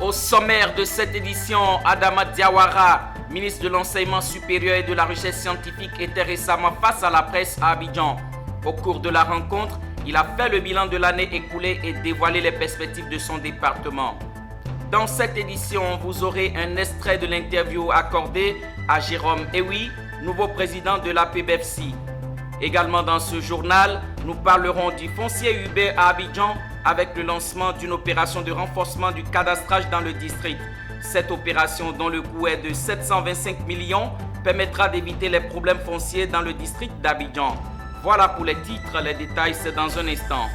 Au sommaire de cette édition, Adama Diawara, ministre de l'Enseignement supérieur et de la Recherche scientifique, était récemment face à la presse à Abidjan. Au cours de la rencontre, il a fait le bilan de l'année écoulée et dévoilé les perspectives de son département. Dans cette édition, vous aurez un extrait de l'interview accordée à Jérôme Ewi, nouveau président de la PBFC. Également dans ce journal, nous parlerons du foncier urbain à Abidjan avec le lancement d'une opération de renforcement du cadastrage dans le district. Cette opération, dont le coût est de 725 millions, permettra d'éviter les problèmes fonciers dans le district d'Abidjan. Voilà pour les titres, les détails c'est dans un instant.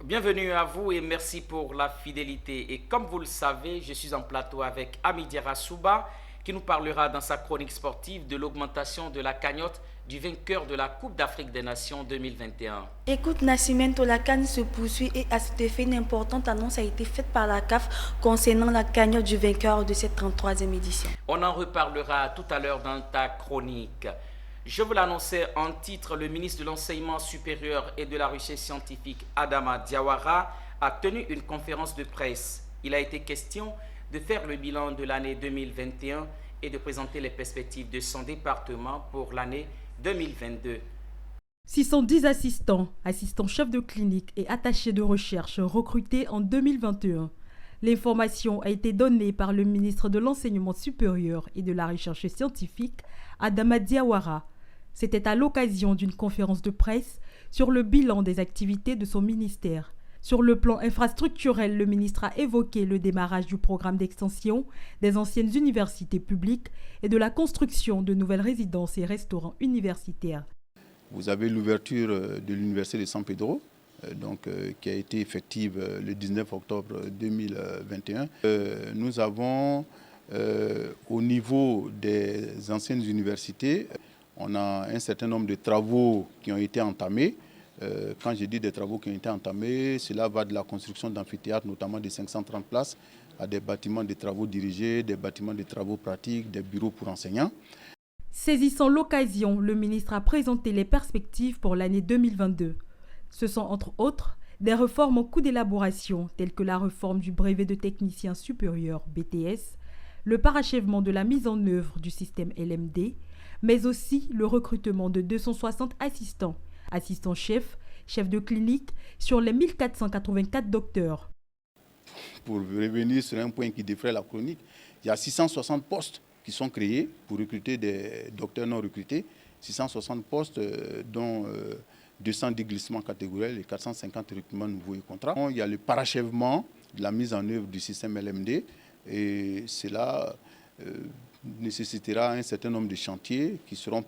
Bienvenue à vous et merci pour la fidélité. Et comme vous le savez, je suis en plateau avec Amidiara Souba qui nous parlera dans sa chronique sportive de l'augmentation de la cagnotte du vainqueur de la Coupe d'Afrique des Nations 2021. Écoute Nascimento, la CAN se poursuit et à cet effet, une importante annonce a été faite par la CAF concernant la cagnotte du vainqueur de cette 33e édition. On en reparlera tout à l'heure dans ta chronique. Je vous l'annonçais en titre, le ministre de l'Enseignement supérieur et de la Recherche scientifique, Adama Diawara, a tenu une conférence de presse. Il a été question de faire le bilan de l'année 2021 et de présenter les perspectives de son département pour l'année 2022. 610 assistants chefs de clinique et attachés de recherche recrutés en 2021. L'information a été donnée par le ministre de l'Enseignement supérieur et de la Recherche scientifique, Adama Diawara. C'était à l'occasion d'une conférence de presse sur le bilan des activités de son ministère. Sur le plan infrastructurel, le ministre a évoqué le démarrage du programme d'extension des anciennes universités publiques et de la construction de nouvelles résidences et restaurants universitaires. Vous avez l'ouverture de l'université de San Pedro, qui a été effective le 19 octobre 2021. Nous avons, au niveau des anciennes universités, on a un certain nombre de travaux qui ont été entamés. Quand je dis des travaux qui ont été entamés, cela va de la construction d'amphithéâtres, notamment de 530 places, à des bâtiments de travaux dirigés, des bâtiments de travaux pratiques, des bureaux pour enseignants. Saisissant l'occasion, le ministre a présenté les perspectives pour l'année 2022. Ce sont entre autres des réformes en cours d'élaboration, telles que la réforme du brevet de technicien supérieur BTS, le parachèvement de la mise en œuvre du système LMD, mais aussi le recrutement de 260 assistants-chefs, chefs de clinique sur les 1484 docteurs. Pour revenir sur un point qui défraie la chronique, il y a 660 postes qui sont créés pour recruter des docteurs non recrutés, 660 postes dont 210 glissements catégoriels et 450 recrutements nouveaux et contrats. Il y a le parachèvement de la mise en œuvre du système LMD et cela nécessitera un certain nombre de chantiers qui seront,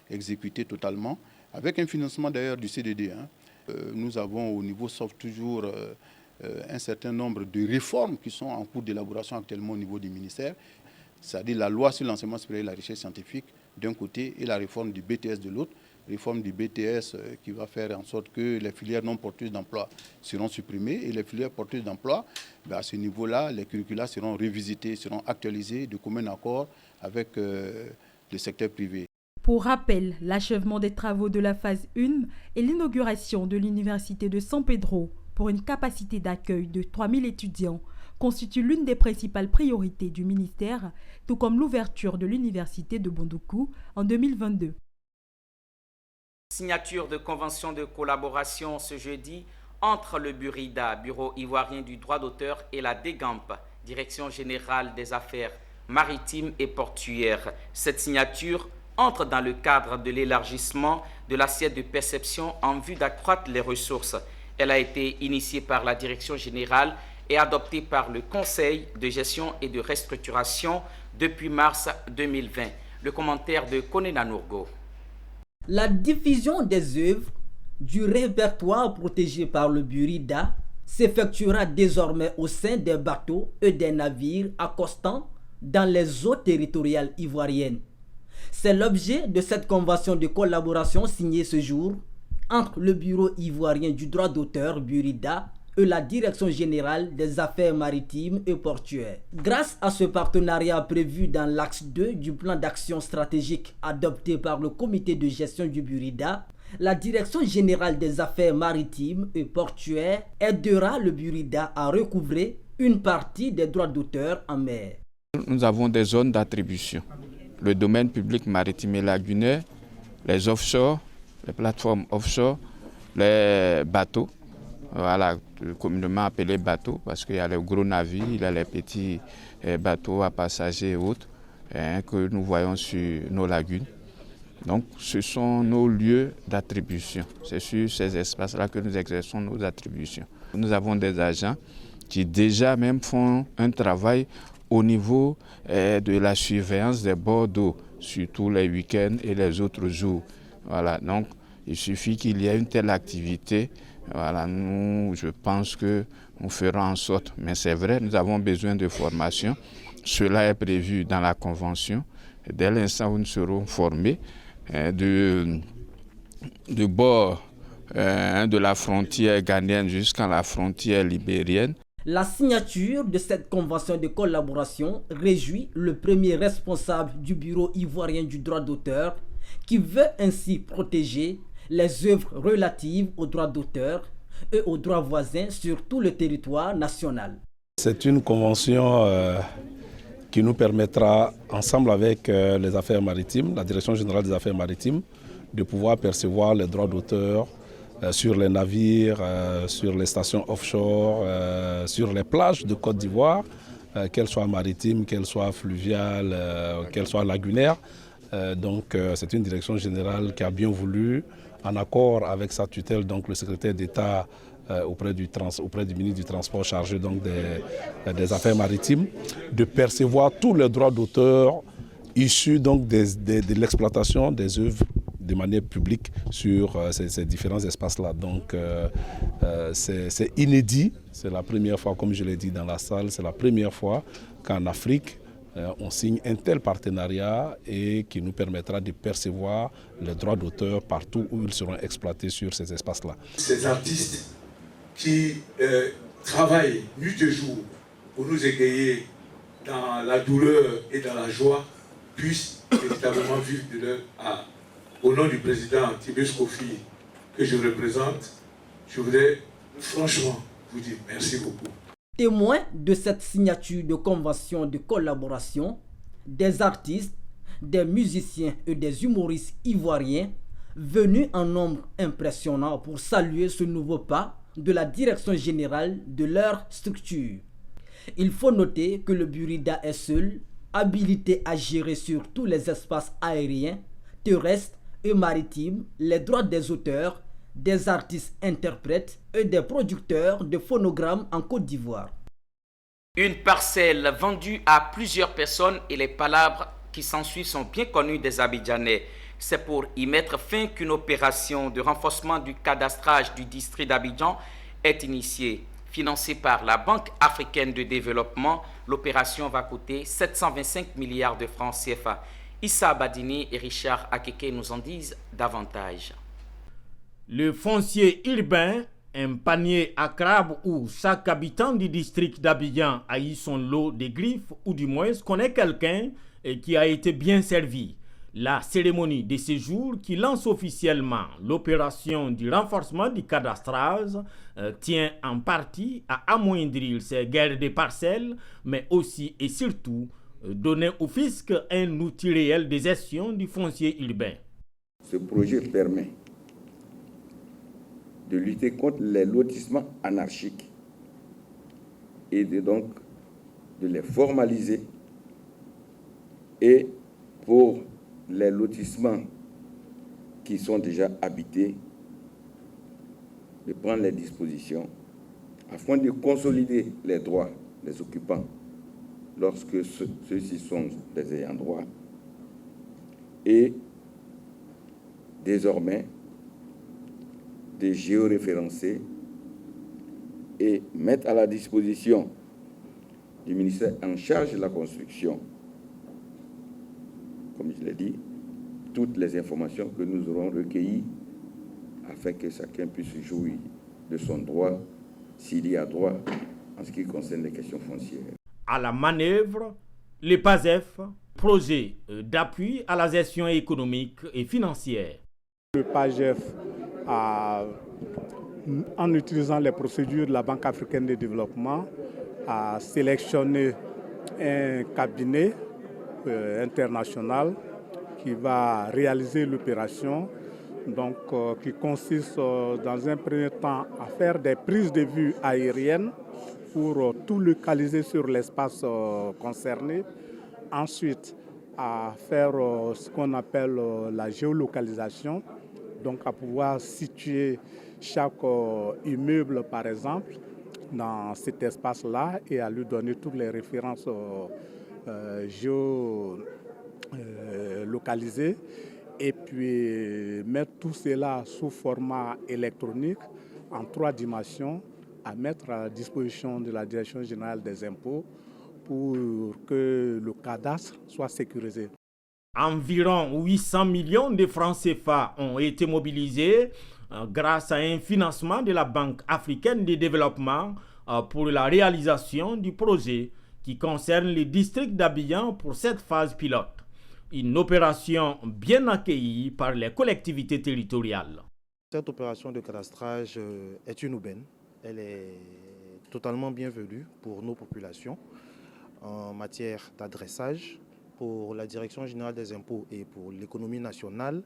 exécutés totalement, avec un financement d'ailleurs du CDD. Nous avons au niveau soft toujours un certain nombre de réformes qui sont en cours d'élaboration actuellement au niveau du ministère, c'est-à-dire la loi sur l'enseignement supérieur et la recherche scientifique d'un côté et la réforme du BTS de l'autre. Réforme du BTS qui va faire en sorte que les filières non porteuses d'emploi seront supprimées et les filières porteuses d'emploi, à ce niveau-là, les curricula seront revisités, seront actualisés de commun accord avec le secteur privé. Pour rappel, l'achèvement des travaux de la phase 1 et l'inauguration de l'université de San Pedro pour une capacité d'accueil de 3000 étudiants constitue l'une des principales priorités du ministère, tout comme l'ouverture de l'université de Bondoukou en 2022. Signature de convention de collaboration ce jeudi entre le Burida, Bureau ivoirien du droit d'auteur, et la DEGAMP, Direction générale des affaires maritimes et portuaires. Cette signature entre dans le cadre de l'élargissement de l'assiette de perception en vue d'accroître les ressources. Elle a été initiée par la Direction générale et adoptée par le Conseil de gestion et de restructuration depuis mars 2020. Le commentaire de Konena Nourgo. La diffusion des œuvres du répertoire protégé par le Burida s'effectuera désormais au sein des bateaux et des navires accostant dans les eaux territoriales ivoiriennes. C'est l'objet de cette convention de collaboration signée ce jour entre le Bureau ivoirien du droit d'auteur Burida et la Direction générale des affaires maritimes et portuaires. Grâce à ce partenariat prévu dans l'axe 2 du plan d'action stratégique adopté par le comité de gestion du Burida, La Direction générale des affaires maritimes et portuaires aidera le Burida à recouvrer une partie des droits d'auteur en mer. Nous avons des zones d'attribution. Le domaine public maritime et lagunaire, les offshore, les plateformes offshore, les bateaux, voilà, communément appelés bateaux, parce qu'il y a les gros navires, il y a les petits bateaux à passagers et autres que nous voyons sur nos lagunes. Donc, ce sont nos lieux d'attribution. C'est sur ces espaces-là que nous exerçons nos attributions. Nous avons des agents qui déjà même font un travail au niveau de la surveillance des bords d'eau, surtout les week-ends et les autres jours. Voilà, donc il suffit qu'il y ait une telle activité. Voilà, je pense que nous ferons en sorte. Mais c'est vrai, nous avons besoin de formation. Cela est prévu dans la convention. Dès l'instant où nous serons formés, de bord de la frontière ghanéenne jusqu'à la frontière libérienne. La signature de cette convention de collaboration réjouit le premier responsable du Bureau ivoirien du droit d'auteur qui veut ainsi protéger les œuvres relatives aux droits d'auteur et aux droits voisins sur tout le territoire national. C'est une convention qui nous permettra, ensemble avec les affaires maritimes, la Direction générale des affaires maritimes, de pouvoir percevoir les droits d'auteur sur les navires, sur les stations offshore, sur les plages de Côte d'Ivoire, qu'elles soient maritimes, qu'elles soient fluviales, qu'elles soient lagunaires. Donc c'est une direction générale qui a bien voulu, en accord avec sa tutelle, donc le secrétaire d'État auprès du ministre du Transport chargé donc des affaires maritimes, de percevoir tous les droits d'auteur issus donc de l'exploitation des œuvres de manière publique sur ces différents espaces-là. Donc c'est inédit, c'est la première fois, comme je l'ai dit dans la salle, c'est la première fois qu'en Afrique, on signe un tel partenariat et qui nous permettra de percevoir les droits d'auteur partout où ils seront exploités sur ces espaces-là. Ces artistes qui travaillent nuit et jour pour nous égayer dans la douleur et dans la joie puissent véritablement vivre de leur art. Au nom du président Tibius Kofi que je représente, je voudrais franchement vous dire merci beaucoup. Témoins de cette signature de convention de collaboration, des artistes, des musiciens et des humoristes ivoiriens venus en nombre impressionnant pour saluer ce nouveau pas de la direction générale de leur structure. Il faut noter que le Burida est seul, habilité à gérer sur tous les espaces aériens, terrestres et maritimes les droits des auteurs, des artistes-interprètes et des producteurs de phonogrammes en Côte d'Ivoire. Une parcelle vendue à plusieurs personnes et les palabres qui s'ensuivent sont bien connues des Abidjanais. C'est pour y mettre fin qu'une opération de renforcement du cadastrage du district d'Abidjan est initiée. Financée par la Banque africaine de développement, l'opération va coûter 725 milliards de francs CFA. Issa Badini et Richard Akeke nous en disent davantage. Le foncier urbain, un panier à crabes où chaque habitant du district d'Abidjan a eu son lot de griffes ou du moins connaît quelqu'un qui a été bien servi. La cérémonie de ce jour qui lance officiellement l'opération du renforcement du cadastrage tient en partie à amoindrir ces guerres de parcelles, mais aussi et surtout donner au fisc un outil réel de gestion du foncier urbain. Ce projet permet de lutter contre les lotissements anarchiques et donc de les formaliser, et pour les lotissements qui sont déjà habités, de prendre les dispositions afin de consolider les droits des occupants lorsque ceux-ci sont des ayants droit, et désormais de géoréférencer et mettre à la disposition du ministère en charge de la construction, comme je l'ai dit, toutes les informations que nous aurons recueillies afin que chacun puisse jouir de son droit, s'il y a droit, en ce qui concerne les questions foncières. À la manœuvre, le PASEF, projet d'appui à la gestion économique et financière. Le PAGEF en utilisant les procédures de la Banque africaine de développement, a sélectionné un cabinet international qui va réaliser l'opération, donc qui consiste dans un premier temps à faire des prises de vue aériennes pour tout localiser sur l'espace concerné. Ensuite, à faire ce qu'on appelle la géolocalisation, donc à pouvoir situer chaque immeuble, par exemple, dans cet espace-là et à lui donner toutes les références géolocalisées et puis mettre tout cela sous format électronique en 3 dimensions à mettre à disposition de la Direction générale des impôts pour que le cadastre soit sécurisé. Environ 800 millions de francs CFA ont été mobilisés grâce à un financement de la Banque africaine de développement pour la réalisation du projet qui concerne le district d'Abidjan pour cette phase pilote. Une opération bien accueillie par les collectivités territoriales. Cette opération de cadastrage est une aubaine. Elle est totalement bienvenue pour nos populations en matière d'adressage. Pour la Direction générale des impôts et pour l'économie nationale,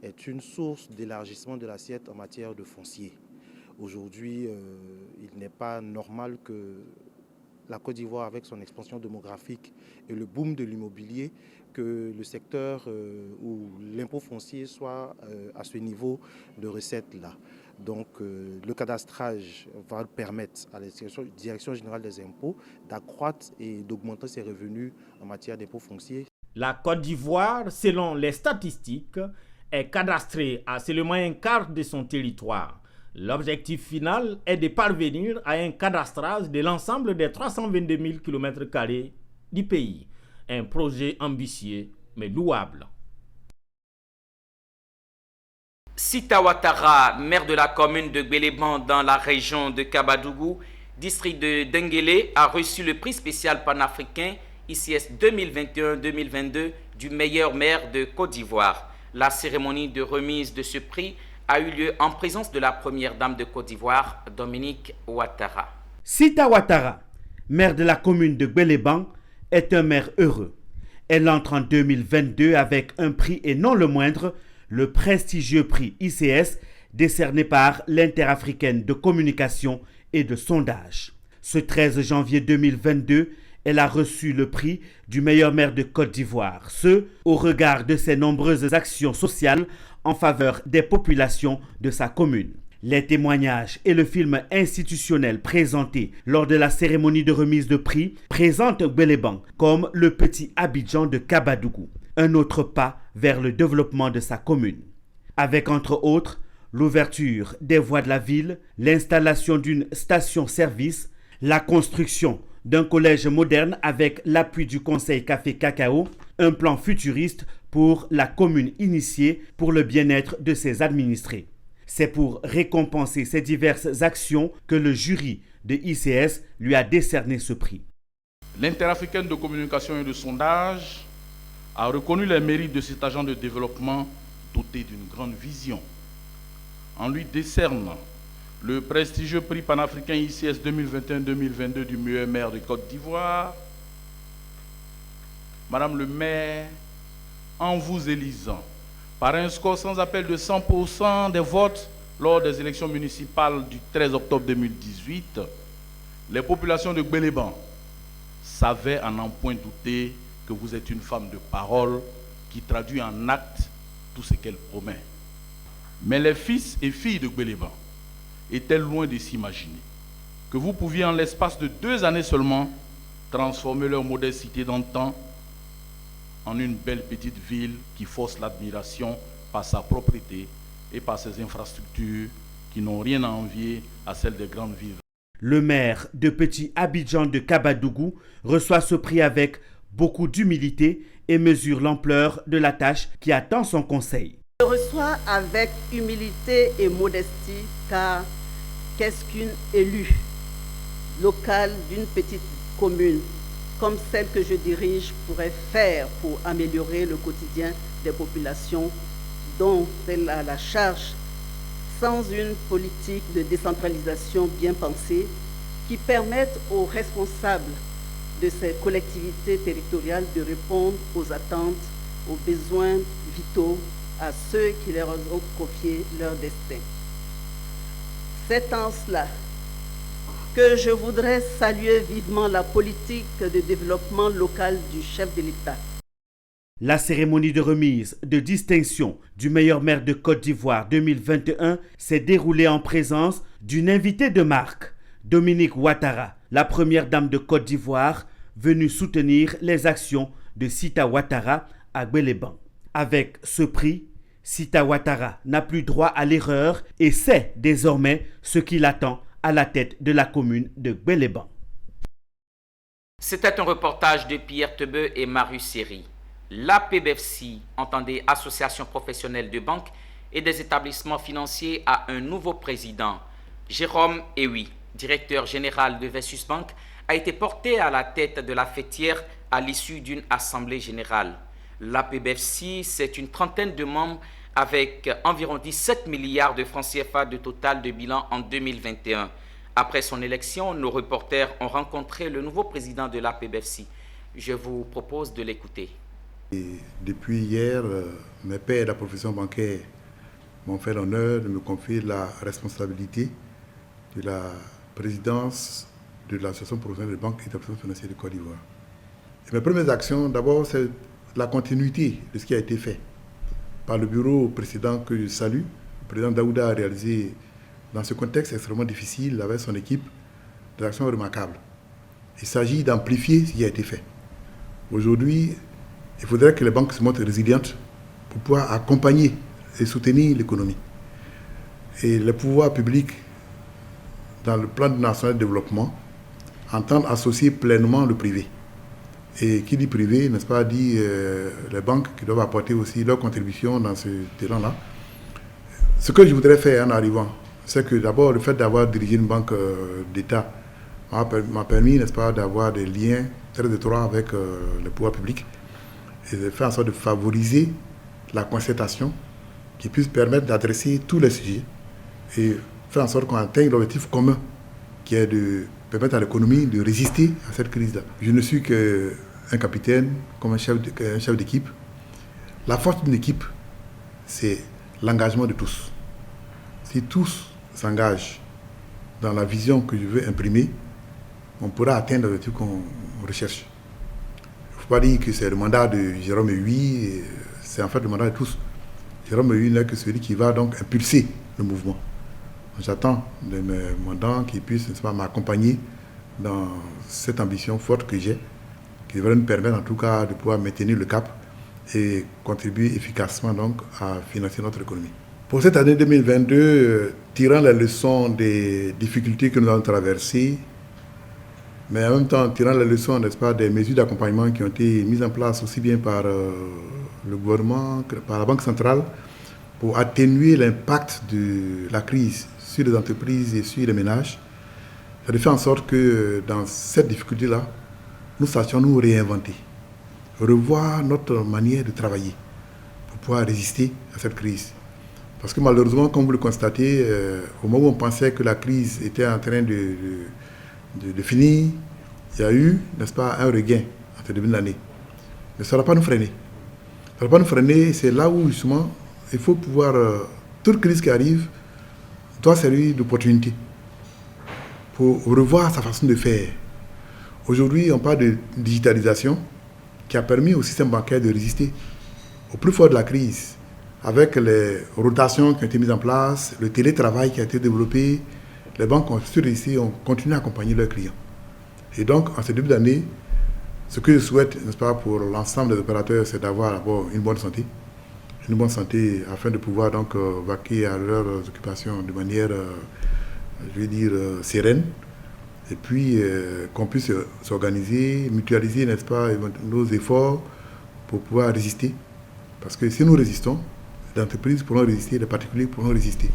est une source d'élargissement de l'assiette en matière de foncier. Aujourd'hui, il n'est pas normal que la Côte d'Ivoire, avec son expansion démographique et le boom de l'immobilier, que le secteur ou l'impôt foncier soit à ce niveau de recettes-là. Donc le cadastrage va permettre à la Direction générale des impôts d'accroître et d'augmenter ses revenus en matière d'impôt foncier. La Côte d'Ivoire, selon les statistiques, est cadastrée à seulement un quart de son territoire. L'objectif final est de parvenir à un cadastrage de l'ensemble des 322 000 km² du pays. Un projet ambitieux mais louable. Sita Ouattara, maire de la commune de Gbéléban dans la région de Kabadougou, district de Denguélé, a reçu le prix spécial panafricain ICS 2021-2022 du meilleur maire de Côte d'Ivoire. La cérémonie de remise de ce prix a eu lieu en présence de la première dame de Côte d'Ivoire, Dominique Ouattara. Sita Ouattara, maire de la commune de Gbéléban, est un maire heureux. Elle entre en 2022 avec un prix et non le moindre, le prestigieux prix ICS décerné par l'Interafricaine de communication et de sondage. Ce 13 janvier 2022, elle a reçu le prix du meilleur maire de Côte d'Ivoire, ce au regard de ses nombreuses actions sociales en faveur des populations de sa commune. Les témoignages et le film institutionnel présenté lors de la cérémonie de remise de prix présentent Gbéléban comme le petit Abidjan de Kabadougou, un autre pas vers le développement de sa commune. Avec entre autres l'ouverture des voies de la ville, l'installation d'une station-service, la construction d'un collège moderne avec l'appui du Conseil Café Cacao, un plan futuriste pour la commune initiée pour le bien-être de ses administrés. C'est pour récompenser ces diverses actions que le jury de ICS lui a décerné ce prix. L'Interafricaine de communication et de sondage a reconnu les mérites de cet agent de développement doté d'une grande vision. En lui décernant le prestigieux prix panafricain ICS 2021-2022 du meilleur maire de Côte d'Ivoire, Madame le maire, en vous élisant par un score sans appel de 100% des votes lors des élections municipales du 13 octobre 2018, les populations de Gbéléban savaient à n'en point douter que vous êtes une femme de parole qui traduit en actes tout ce qu'elle promet. Mais les fils et filles de Gbéléban étaient loin de s'imaginer que vous pouviez en l'espace de 2 années seulement transformer leur modeste cité d'antan en une belle petite ville qui force l'admiration par sa propreté et par ses infrastructures qui n'ont rien à envier à celles des grandes villes. Le maire de Petit Abidjan de Kabadougou reçoit ce prix avec beaucoup d'humilité et mesure l'ampleur de la tâche qui attend son conseil. Je reçois avec humilité et modestie car qu'est-ce qu'une élue locale d'une petite commune comme celle que je dirige pourrait faire pour améliorer le quotidien des populations dont elle a la charge sans une politique de décentralisation bien pensée qui permette aux responsables de ces collectivités territoriales de répondre aux attentes, aux besoins vitaux à ceux qui leur ont confié leur destin. C'est en cela que je voudrais saluer vivement la politique de développement local du chef de l'État. La cérémonie de remise de distinction du meilleur maire de Côte d'Ivoire 2021 s'est déroulée en présence d'une invitée de marque, Dominique Ouattara, la première dame de Côte d'Ivoire, venue soutenir les actions de Sita Ouattara à Gbeleban. Avec ce prix, Sita Ouattara n'a plus droit à l'erreur et sait désormais ce qui l'attend à la tête de la commune de Gbeleban. C'était un reportage de Pierre Tebeu et Marius Seri. L'APBFC, entendez Association professionnelle de banques et des établissements financiers, a un nouveau président. Jérôme Ewi, directeur général de Versus Bank, a été porté à la tête de la fêtière à l'issue d'une assemblée générale. L'APBFC, c'est une trentaine de membres avec environ 17 milliards de francs CFA de total de bilan en 2021. Après son élection, nos reporters ont rencontré le nouveau président de l'APBFC. Je vous propose de l'écouter. Et depuis hier, mes pairs de la profession bancaire m'ont fait l'honneur de me confier la responsabilité de la présidence de l'Association professionnelle de banques et d'établissements financiers de Côte d'Ivoire. Mes premières actions, d'abord, c'est la continuité de ce qui a été fait par le bureau précédent que je salue. Le président Daouda a réalisé, dans ce contexte extrêmement difficile, avec son équipe, des actions remarquables. Il s'agit d'amplifier ce qui a été fait. Aujourd'hui, il faudrait que les banques se montrent résilientes pour pouvoir accompagner et soutenir l'économie. Et les pouvoirs publics, dans le plan national de développement, entendent associer pleinement le privé. Et qui dit privé, n'est-ce pas, dit les banques qui doivent apporter aussi leur contribution dans ce terrain-là. Ce que je voudrais faire en arrivant, c'est que d'abord, le fait d'avoir dirigé une banque d'État m'a permis, n'est-ce pas, d'avoir des liens très étroits avec le pouvoir public et de faire en sorte de favoriser la concertation qui puisse permettre d'adresser tous les sujets et faire en sorte qu'on atteigne l'objectif commun qui est de permettre à l'économie de résister à cette crise-là. Je ne suis qu'un capitaine, comme un chef d'équipe. La force d'une équipe, c'est l'engagement de tous. Si tous s'engagent dans la vision que je veux imprimer, on pourra atteindre l'objectif qu'on recherche. Il ne faut pas dire que c'est le mandat de Jérôme Ewi, c'est en fait le mandat de tous. Jérôme Ewi n'est que celui qui va donc impulser le mouvement. J'attends de mes mandants qui puissent, n'est-ce pas, m'accompagner dans cette ambition forte que j'ai, qui devrait nous permettre en tout cas de pouvoir maintenir le cap et contribuer efficacement donc à financer notre économie. Pour cette année 2022, tirant les leçons des difficultés que nous avons traversées, mais en même temps tirant les leçons, n'est-ce pas, des mesures d'accompagnement qui ont été mises en place aussi bien par le gouvernement que par la Banque centrale pour atténuer l'impact de la crise sur les entreprises et sur les ménages, ça de faire en sorte que dans cette difficulté-là, nous sachions nous réinventer, revoir notre manière de travailler pour pouvoir résister à cette crise. Parce que malheureusement, comme vous le constatez, au moment où on pensait que la crise était en train de finir, il y a eu, n'est-ce pas, un regain en ce début de l'année. Mais ça ne va pas nous freiner. Ça ne va pas nous freiner, c'est là où justement il faut pouvoir, toute crise qui arrive doit servir d'opportunité pour revoir sa façon de faire. Aujourd'hui, on parle de digitalisation qui a permis au système bancaire de résister au plus fort de la crise, avec les rotations qui ont été mises en place, le télétravail qui a été développé. Les banques ont su réussir, ont continué à accompagner leurs clients. Et donc, en ce début d'année, ce que je souhaite, n'est-ce pas, pour l'ensemble des opérateurs, c'est d'avoir d'abord une bonne santé afin de pouvoir donc vaquer à leurs occupations de manière, je vais dire, sereine. Et puis qu'on puisse s'organiser, mutualiser, n'est-ce pas, nos efforts pour pouvoir résister. Parce que si nous résistons, les entreprises pourront résister, les particuliers pourront résister.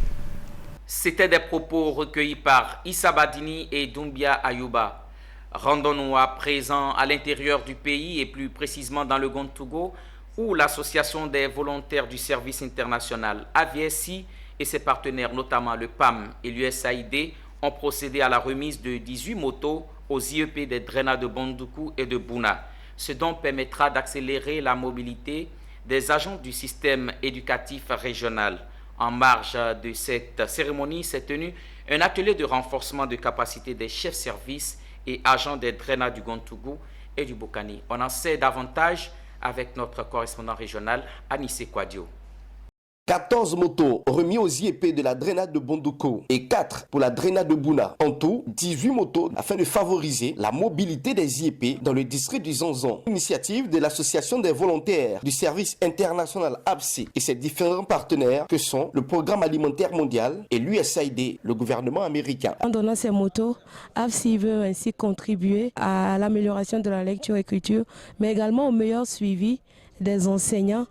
C'était des propos recueillis par Issa Badini et Doumbia Ayouba. Rendons-nous à présent à l'intérieur du pays et plus précisément dans le Gontogo, où l'Association des volontaires du service international AVSI et ses partenaires, notamment le PAM et l'USAID, ont procédé à la remise de 18 motos aux IEP des DRENA de Bondoukou et de Bouna. Ce dont permettra d'accélérer la mobilité des agents du système éducatif régional. En marge de cette cérémonie s'est tenu un atelier de renforcement de capacité des chefs services et agents des DRENA du Gontougou et du Bokani. On en sait davantage avec notre correspondant régional, Anissé Kouadio. 14 motos remis aux IEP de la DRENA de Bondoukou et 4 pour la DRENA de Bouna. En tout, 18 motos afin de favoriser la mobilité des IEP dans le district du Zanzan. Initiative de l'Association des volontaires du service international AVSI et ses différents partenaires que sont le Programme alimentaire mondial et l'USAID, le gouvernement américain. En donnant ces motos, AVSI veut ainsi contribuer à l'amélioration de la lecture-écriture, mais également au meilleur suivi des enseignants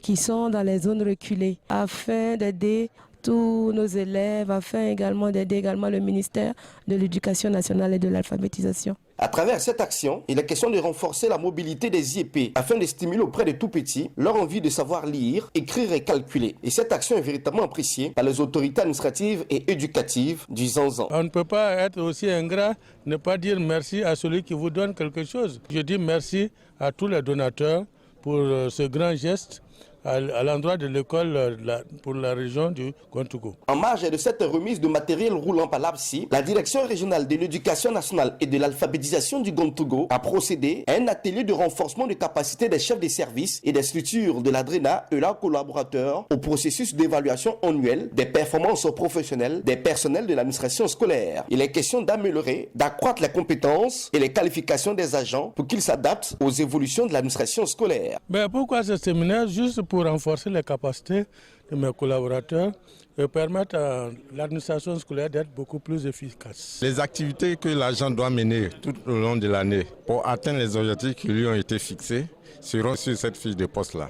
qui sont dans les zones reculées, afin d'aider tous nos élèves, afin également d'aider le ministère de l'Éducation nationale et de l'alphabétisation. À travers cette action, il est question de renforcer la mobilité des IEP afin de stimuler auprès des tout-petits leur envie de savoir lire, écrire et calculer. Et cette action est véritablement appréciée par les autorités administratives et éducatives du Zanzan. On ne peut pas être aussi ingrat, ne pas dire merci à celui qui vous donne quelque chose. Je dis merci à tous les donateurs pour ce grand geste à l'endroit de l'école pour la région du Gontougou. En marge de cette remise de matériel roulant par l'AVSI, la Direction régionale de l'éducation nationale et de l'alphabétisation du Gontougou a procédé à un atelier de renforcement de capacité des chefs de service et des structures de la DRENA et leurs collaborateurs au processus d'évaluation annuelle des performances professionnelles des personnels de l'administration scolaire. Il est question d'améliorer, d'accroître les compétences et les qualifications des agents pour qu'ils s'adaptent aux évolutions de l'administration scolaire. Mais pourquoi ce séminaire? Juste pour renforcer les capacités de mes collaborateurs et permettre à l'administration scolaire d'être beaucoup plus efficace. Les activités que l'agent doit mener tout au long de l'année pour atteindre les objectifs qui lui ont été fixés seront sur cette fiche de poste-là.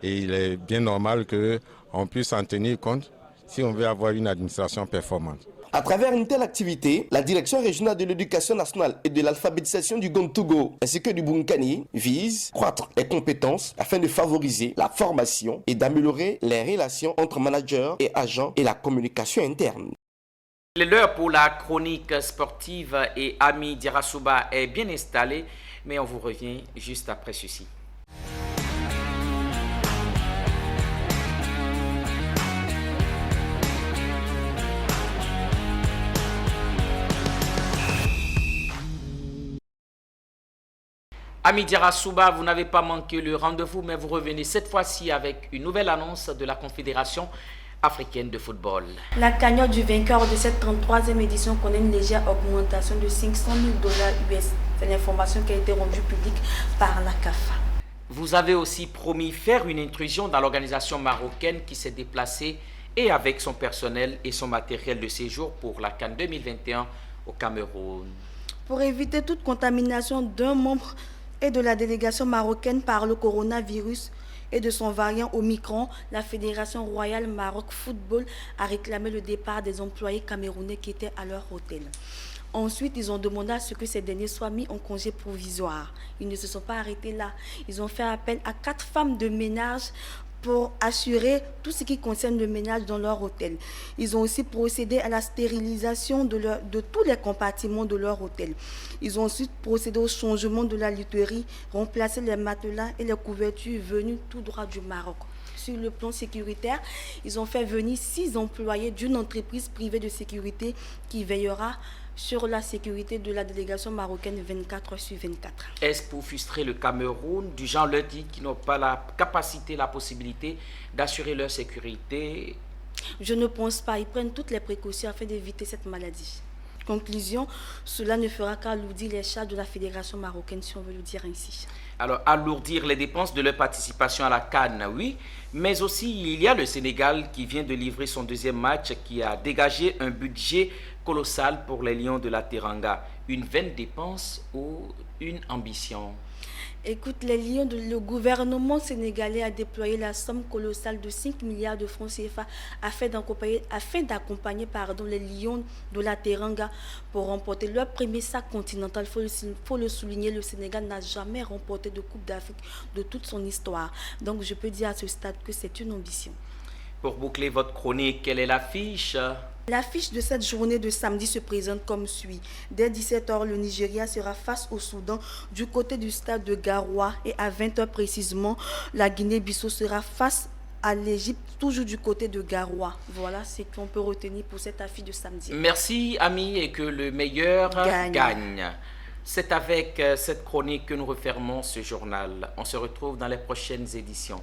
Et il est bien normal qu'on puisse en tenir compte si on veut avoir une administration performante. À travers une telle activité, la Direction régionale de l'éducation nationale et de l'alphabétisation du Gontougou ainsi que du Bunkani vise à croître les compétences afin de favoriser la formation et d'améliorer les relations entre managers et agents et la communication interne. L'heure pour la chronique sportive et Ami Dirasouba est bien installé, mais on vous revient juste après ceci. Ami Dirasouba, vous n'avez pas manqué le rendez-vous, mais vous revenez cette fois-ci avec une nouvelle annonce de la Confédération africaine de football. La cagnotte du vainqueur de cette 33e édition connaît une légère augmentation de 500 000 $ US. C'est l'information qui a été rendue publique par la CAF. Vous avez aussi promis faire une intrusion dans l'organisation marocaine qui s'est déplacée et avec son personnel et son matériel de séjour pour la CAN 2021 au Cameroun. Pour éviter toute contamination d'un membre et de la délégation marocaine par le coronavirus et de son variant Omicron, la Fédération royale Maroc Football a réclamé le départ des employés camerounais qui étaient à leur hôtel. Ensuite, ils ont demandé à ce que ces derniers soient mis en congé provisoire. Ils ne se sont pas arrêtés là. Ils ont fait appel à 4 femmes de ménage pour assurer tout ce qui concerne le ménage dans leur hôtel. Ils ont aussi procédé à la stérilisation de tous les compartiments de leur hôtel. Ils ont ensuite procédé au changement de la literie, remplacé les matelas et les couvertures venues tout droit du Maroc. Sur le plan sécuritaire, ils ont fait venir 6 employés d'une entreprise privée de sécurité qui veillera sur la sécurité de la délégation marocaine 24/24. Est-ce pour frustrer le Cameroun, du genre leur dit qu'ils n'ont pas la capacité, la possibilité d'assurer leur sécurité? Je ne pense pas. Ils prennent toutes les précautions afin d'éviter cette maladie. Conclusion, cela ne fera qu'alourdir les charges de la fédération marocaine, si on veut le dire ainsi. Alors, alourdir les dépenses de leur participation à la CAN, oui, mais aussi il y a le Sénégal qui vient de livrer son deuxième match qui a dégagé un budget colossal pour les Lions de la Teranga. Une vaine dépense ou une ambition? Écoute, le gouvernement sénégalais a déployé la somme colossale de 5 milliards de francs CFA afin d'accompagner les Lions de la Teranga pour remporter leur premier sac continental. Faut le souligner, le Sénégal n'a jamais remporté de Coupe d'Afrique de toute son histoire. Donc je peux dire à ce stade que c'est une ambition. Pour boucler votre chronique, quelle est l'affiche ? L'affiche de cette journée de samedi se présente comme suit. Dès 17h, le Nigeria sera face au Soudan du côté du stade de Garoua et à 20h précisément, la Guinée-Bissau sera face à l'Égypte, toujours du côté de Garoua. Voilà ce qu'on peut retenir pour cette affiche de samedi. Merci, amis, et que le meilleur gagne. C'est avec cette chronique que nous refermons ce journal. On se retrouve dans les prochaines éditions.